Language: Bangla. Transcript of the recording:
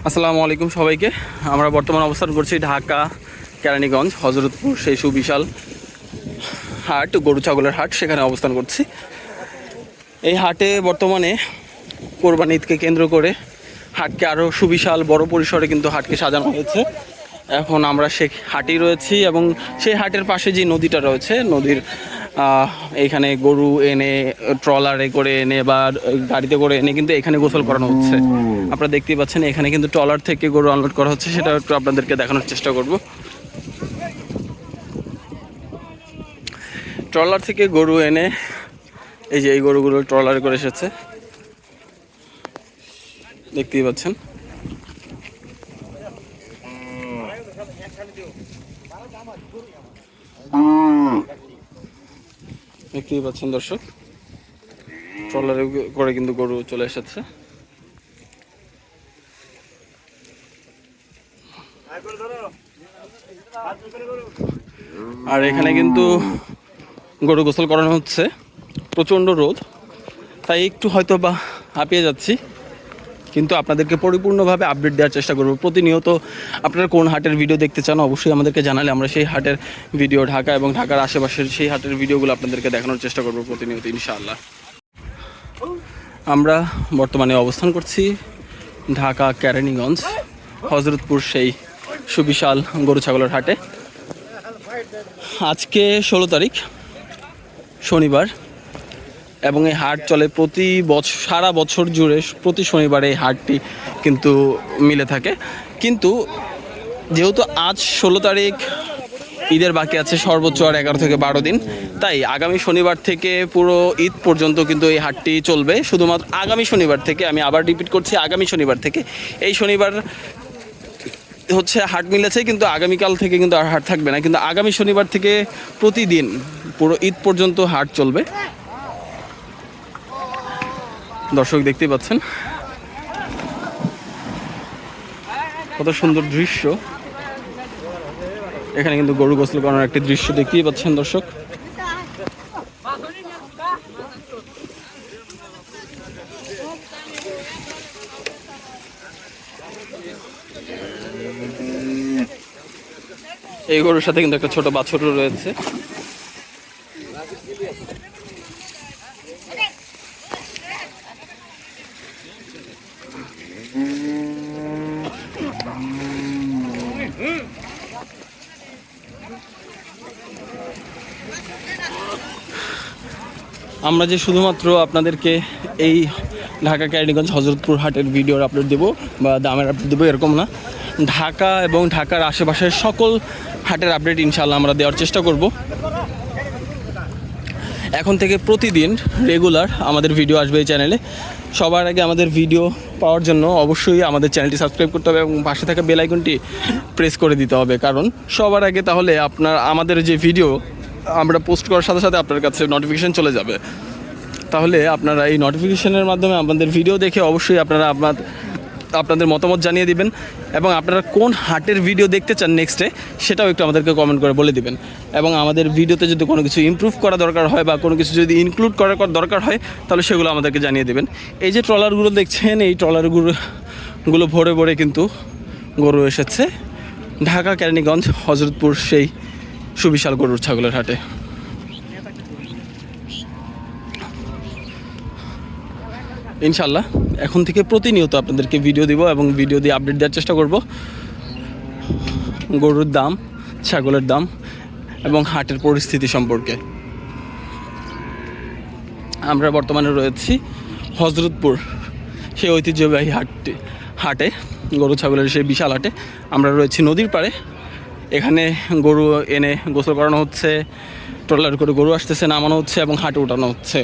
আসসালামু আলাইকুম সবাইকে। আমরা বর্তমানে অবস্থান করছি ঢাকা কেরানীগঞ্জ হজরতপুর সেই সুবিশাল হাট, গরু ছাগলের হাট, সেখানে অবস্থান করছি। এই হাটে বর্তমানে কোরবানি ঈদকে কেন্দ্র করে হাটকে আরও সুবিশাল বড় পরিসরে কিন্তু হাটকে সাজানো হয়েছে। এখন আমরা সেই হাটেই রয়েছি এবং সেই হাটের পাশে যে নদীটা রয়েছে, নদীর এইখানে গরু এনে ট্রলারে করে এনে বা গাড়িতে করে এনে কিন্তু এখানে গোসল করানো হচ্ছে। আপনারা দেখতেই পাচ্ছেন এখানে কিন্তু ট্রলার থেকে গরু আনলোড করা হচ্ছে, সেটা একটু আপনাদেরকে দেখানোর চেষ্টা করব। ট্রলার থেকে গরু এনে এই যে এই গরুগুলো ট্রলারে করে এসেছে, দেখতেই পাচ্ছেন। দেখতেই পাচ্ছেন দর্শক, ট্রলারে করে কিন্তু গরু চলে এসেছে। আর এখানে কিন্তু গরু গোসল করানো হচ্ছে। প্রচণ্ড রোদ, তাই একটু হয়তো বা হাঁপিয়ে যাচ্ছি, কিন্তু আপনাদেরকে পরিপূর্ণভাবে আপডেট দেওয়ার চেষ্টা করব। প্রতিনিয়ত আপনারা কোন হাটের ভিডিও দেখতে চান অবশ্যই আমাদেরকে জানালে আমরা সেই হাটের ভিডিও, ঢাকা এবং ঢাকার আশেপাশের সেই হাটের ভিডিওগুলো আপনাদেরকে দেখানোর চেষ্টা করব প্রতিনিয়ত ইনশাআল্লাহ। আমরা বর্তমানে অবস্থান করছি ঢাকা কেরানীগঞ্জ হজরতপুর সেই সুবিশাল গরু ছাগলের হাটে। আজকে 16 তারিখ শনিবার এবং এই হাট চলে প্রতি বছর, সারা বছর জুড়ে প্রতি শনিবারে এই হাটটি কিন্তু মিলে থাকে। কিন্তু যেহেতু আজ 16 তারিখ, ঈদের বাকি আছে সর্বোচ্চ আর 11 থেকে 12 দিন, তাই আগামী শনিবার থেকে পুরো ঈদ পর্যন্ত কিন্তু এই হাটটি চলবে। শুধুমাত্র আগামী শনিবার থেকে, আমি আবার রিপিট করছি, আগামী শনিবার থেকে। এই শনিবার হচ্ছে হাট মিলেছে, কিন্তু আগামীকাল থেকে কিন্তু আর হাট থাকবে না, কিন্তু আগামী শনিবার থেকে প্রতিদিন পুরো ঈদ পর্যন্ত হাট চলবে। দর্শক দেখতেই পাচ্ছেন কত সুন্দর দৃশ্য। এখানে কিন্তু গরু গোসল করানোর একটি দৃশ্য দেখতেই পাচ্ছেন দর্শক। এই গরুর সাথে কিন্তু একটা ছোট বাছুরও রয়েছে। আমরা যে শুধুমাত্র আপনাদেরকে এই ঢাকা কেরানীগঞ্জ হজরতপুর হাটের ভিডিওর আপলোড দেবো বা দামের আপলোড দেবো এরকম না, ঢাকা এবং ঢাকার আশেপাশের সকল হাটের আপডেট ইনশাআল্লাহ আমরা দেওয়ার চেষ্টা করব। এখন থেকে প্রতিদিন রেগুলার আমাদের ভিডিও আসবে এই চ্যানেলে। সবার আগে আমাদের ভিডিও পাওয়ার জন্য অবশ্যই আমাদের চ্যানেলটি সাবস্ক্রাইব করতে হবে এবং পাশে থাকা বেল আইকনটি প্রেস করে দিতে হবে, কারণ সবার আগে তাহলে আমাদের যে ভিডিও আমরা পোস্ট করার সাথে সাথে আপনার কাছে নোটিফিকেশান চলে যাবে। তাহলে আপনারা এই নোটিফিকেশানের মাধ্যমে আমাদের ভিডিও দেখে অবশ্যই আপনারা আপনাদের মতামত জানিয়ে দিবেন এবং আপনারা কোন হাটের ভিডিও দেখতে চান নেক্সটে সেটাও একটু আমাদেরকে কমেন্ট করে বলে দিবেন। এবং আমাদের ভিডিওতে যদি কোনো কিছু ইমপ্রুভ করা দরকার হয় বা কোনো কিছু যদি ইনক্লুড করার দরকার হয় তাহলে সেগুলো আমাদেরকে জানিয়ে দেবেন। এই যে ট্রলারগুলো দেখছেন, এই ট্রলারগুলো ভরে ভরে কিন্তু গরু এসেছে ঢাকা কেরানীগঞ্জ হজরতপুর সেই সুবিশাল গরুর ছাগলের হাটে। ইনশাল্লাহ এখন থেকে প্রতিনিয়ত আপনাদেরকে ভিডিও দিব এবং ভিডিও দিয়ে আপডেট দেওয়ার চেষ্টা করব গরুর দাম, ছাগলের দাম এবং হাটের পরিস্থিতি সম্পর্কে। আমরা বর্তমানে রয়েছি হজরতপুর সেই ঐতিহ্যবাহী হাটে, গরু ছাগলের সেই বিশাল হাটে। আমরা রয়েছি নদীর পাড়ে, এখানে গরু এনে গোসল করানো হচ্ছে, ট্রলার করে গরু আসতেছে, নামানো হচ্ছে এবং হাটে উঠানো হচ্ছে।